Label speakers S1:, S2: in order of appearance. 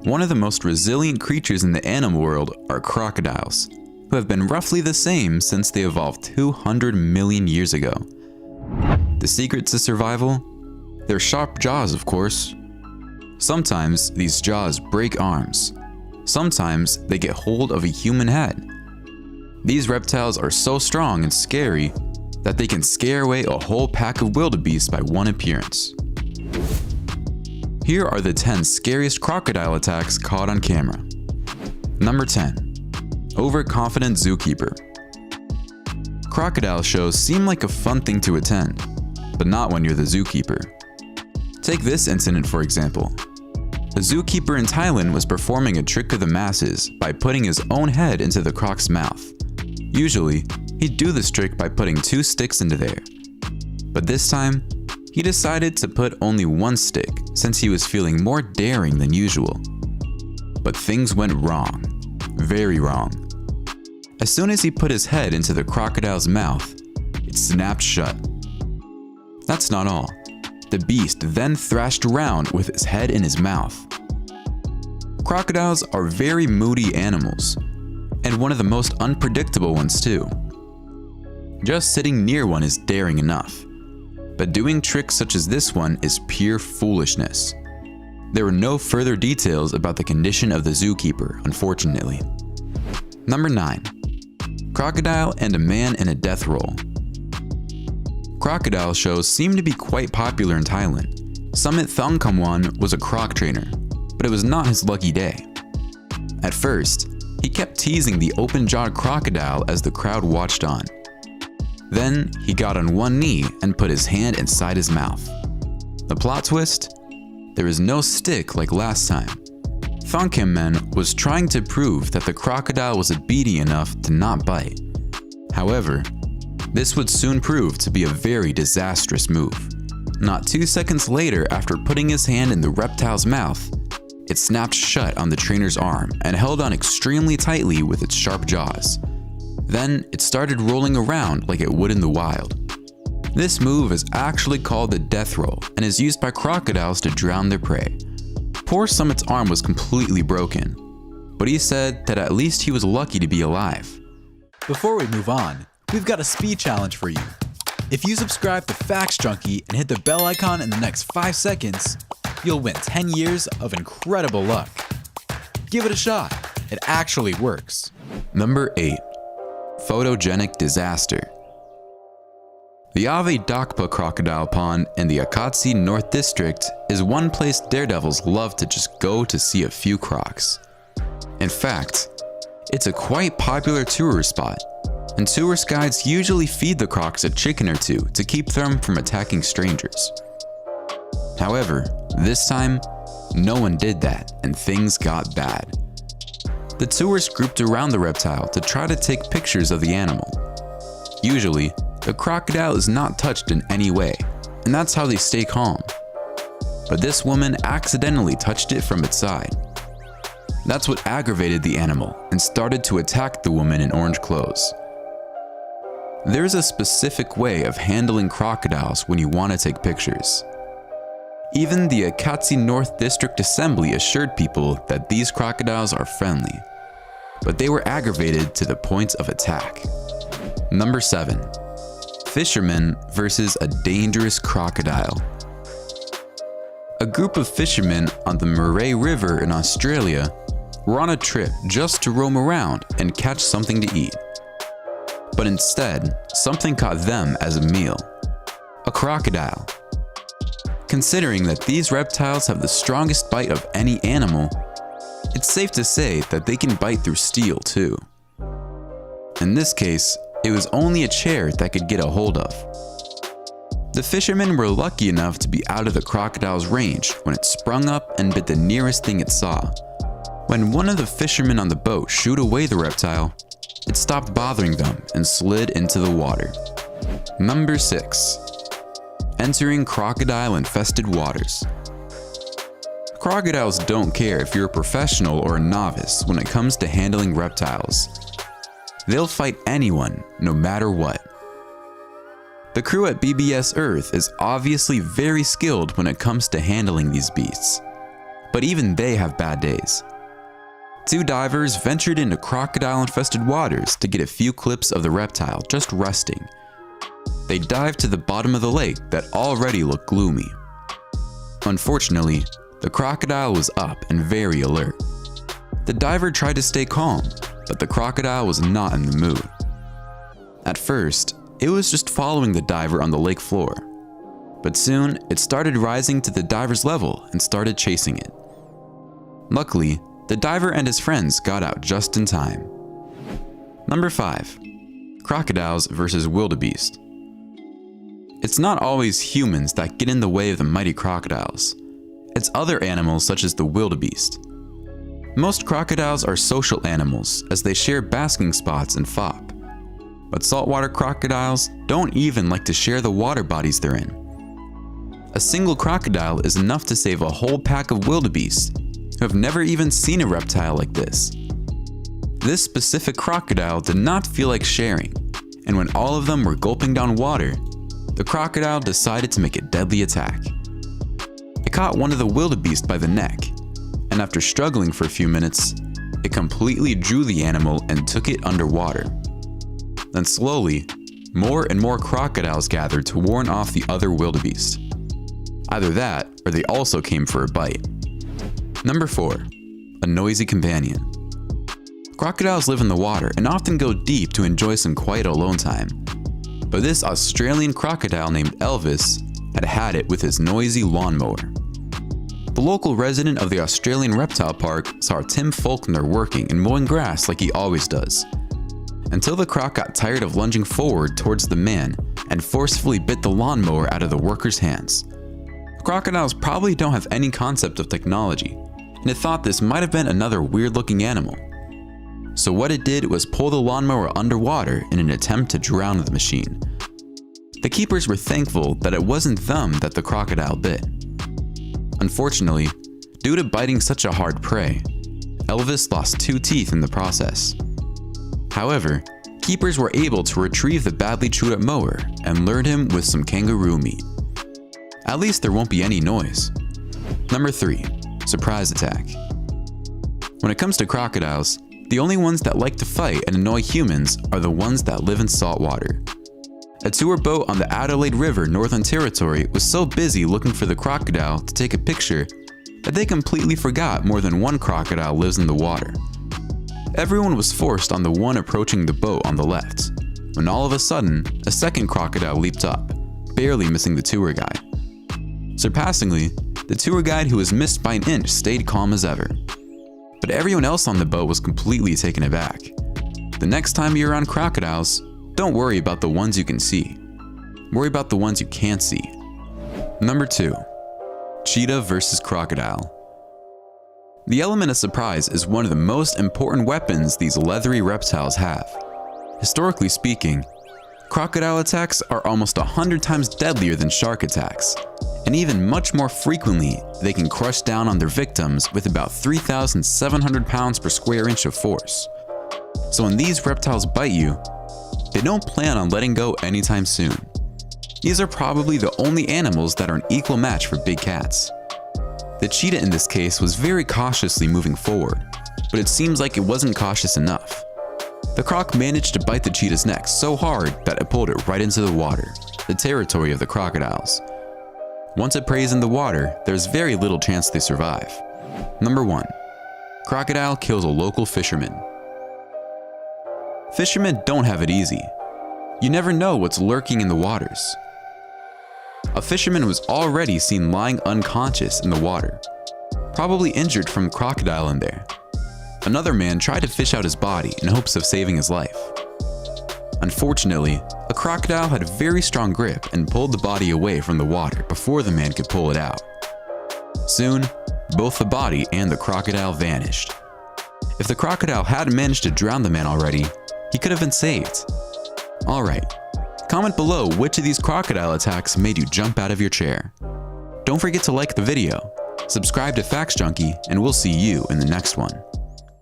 S1: One of the most resilient creatures in the animal world are crocodiles, who have been roughly the same since they evolved 200 million years ago. The secret to survival? Their sharp jaws, of course. Sometimes these jaws break arms. Sometimes they get hold of a human head. These reptiles are so strong and scary that they can scare away a whole pack of wildebeest by one appearance. Here are the 10 scariest crocodile attacks caught on camera. Number 10. Overconfident zookeeper. Crocodile shows seem like a fun thing to attend, but not when you're the zookeeper. Take this incident for example. A zookeeper in Thailand was performing a trick of the masses by putting his own head into the croc's mouth. Usually, he'd do this trick by putting 2 sticks into there. But this time, he decided to put only 1 stick since he was feeling more daring than usual. But things went wrong. Very wrong. As soon as he put his head into the crocodile's mouth, it snapped shut. That's not all. The beast then thrashed around with his head in his mouth. Crocodiles are very moody animals, and one of the most unpredictable ones too. Just sitting near one is daring enough, but doing tricks such as this one is pure foolishness. There were no further details about the condition of the zookeeper, unfortunately. Number 9. Crocodile and a man in a death roll. Crocodile shows seem to be quite popular in Thailand. Summit Thongkamwan was a croc trainer, but it was not his lucky day. At first, he kept teasing the open-jawed crocodile as the crowd watched on. Then, he got on one knee and put his hand inside his mouth. The plot twist? There is no stick like last time. Thongkamwan was trying to prove that the crocodile was obedient enough to not bite. However, this would soon prove to be a very disastrous move. Not 2 seconds later, after putting his hand in the reptile's mouth, it snapped shut on the trainer's arm and held on extremely tightly with its sharp jaws. Then it started rolling around like it would in the wild. This move is actually called the death roll and is used by crocodiles to drown their prey. Poor Summit's arm was completely broken, but he said that at least he was lucky to be alive.
S2: Before we move on, we've got a speed challenge for you. If you subscribe to Facts Junkie and hit the bell icon in the next 5 seconds, you'll win 10 years of incredible luck. Give it a shot. It actually works.
S1: Number 8. Photogenic disaster. The Ave Dakpa crocodile pond in the Akatsi North District is one place daredevils love to just go to see a few crocs. In fact, it's a quite popular tourist spot, and tourist guides usually feed the crocs a chicken or two to keep them from attacking strangers. However, this time, no one did that and things got bad. The tourists grouped around the reptile to try to take pictures of the animal. Usually, the crocodile is not touched in any way, and that's how they stay calm. But this woman accidentally touched it from its side. That's what aggravated the animal and started to attack the woman in orange clothes. There's a specific way of handling crocodiles when you want to take pictures. Even the Akatsi North District Assembly assured people that these crocodiles are friendly, but they were aggravated to the point of attack. Number 7. Fishermen versus a dangerous crocodile. A group of fishermen on the Murray River in Australia were on a trip just to roam around and catch something to eat. But instead, something caught them as a meal. A crocodile. Considering that these reptiles have the strongest bite of any animal, it's safe to say that they can bite through steel too. In this case, it was only a chair that could get a hold of. The fishermen were lucky enough to be out of the crocodile's range when it sprung up and bit the nearest thing it saw. When one of the fishermen on the boat shooed away the reptile, it stopped bothering them and slid into the water. Number 6. Entering crocodile-infested waters. Crocodiles don't care if you're a professional or a novice when it comes to handling reptiles. They'll fight anyone, no matter what. The crew at BBS Earth is obviously very skilled when it comes to handling these beasts. but even they have bad days. Two divers ventured into crocodile-infested waters to get a few clips of the reptile just resting. They dived to the bottom of the lake that already looked gloomy. Unfortunately, the crocodile was up and very alert. The diver tried to stay calm, but the crocodile was not in the mood. At first, it was just following the diver on the lake floor, but soon it started rising to the diver's level and started chasing it. Luckily, the diver and his friends got out just in time. Number 5. Crocodiles versus wildebeest. It's not always humans that get in the way of the mighty crocodiles. It's other animals such as the wildebeest. Most crocodiles are social animals as they share basking spots and fop. But saltwater crocodiles don't even like to share the water bodies they're in. A single crocodile is enough to save a whole pack of wildebeest who have never even seen a reptile like this. This specific crocodile did not feel like sharing, and when all of them were gulping down water, the crocodile decided to make a deadly attack. It caught one of the wildebeest by the neck, and after struggling for a few minutes, it completely drew the animal and took it underwater. Then slowly, more and more crocodiles gathered to warn off the other wildebeest. Either that, or they also came for a bite. Number 4. A noisy companion. Crocodiles live in the water and often go deep to enjoy some quiet alone time. But this Australian crocodile named Elvis had it with his noisy lawnmower. The local resident of the Australian Reptile Park saw Tim Faulkner working and mowing grass like he always does, until the croc got tired of lunging forward towards the man and forcefully bit the lawnmower out of the worker's hands. Crocodiles probably don't have any concept of technology, and it thought this might have been another weird-looking animal. So what it did was pull the lawnmower underwater in an attempt to drown the machine. The keepers were thankful that it wasn't them that the crocodile bit. Unfortunately, due to biting such a hard prey, Elvis lost 2 teeth in the process. However, keepers were able to retrieve the badly chewed up mower and lured him with some kangaroo meat. At least there won't be any noise. Number 3. Surprise attack. When it comes to crocodiles, the only ones that like to fight and annoy humans are the ones that live in salt water. A tour boat on the Adelaide River, Northern Territory was so busy looking for the crocodile to take a picture that they completely forgot more than one crocodile lives in the water. Everyone was forced on the one approaching the boat on the left, when all of a sudden, a second crocodile leaped up, barely missing the tour guide. Surpassingly, the tour guide who was missed by an inch stayed calm as ever. But everyone else on the boat was completely taken aback. The next time you're around crocodiles, don't worry about the ones you can see. Worry about the ones you can't see. Number 2. Cheetah versus crocodile. The element of surprise is one of the most important weapons these leathery reptiles have. Historically speaking, crocodile attacks are almost 100 times deadlier than shark attacks, and even much more frequently, they can crush down on their victims with about 3,700 pounds per square inch of force. So when these reptiles bite you, they don't plan on letting go anytime soon. These are probably the only animals that are an equal match for big cats. The cheetah in this case was very cautiously moving forward, but it seems like it wasn't cautious enough. The croc managed to bite the cheetah's neck so hard that it pulled it right into the water, the territory of the crocodiles. Once it preys in the water, there's very little chance they survive. Number 1. Crocodile kills a local fisherman. Fishermen don't have it easy. You never know what's lurking in the waters. A fisherman was already seen lying unconscious in the water, probably injured from crocodile in there. Another man tried to fish out his body in hopes of saving his life. Unfortunately, a crocodile had a very strong grip and pulled the body away from the water before the man could pull it out. Soon, both the body and the crocodile vanished. If the crocodile hadn't managed to drown the man already, he could have been saved. Alright, comment below which of these crocodile attacks made you jump out of your chair. Don't forget to like the video, subscribe to Facts Junkie, and we'll see you in the next one.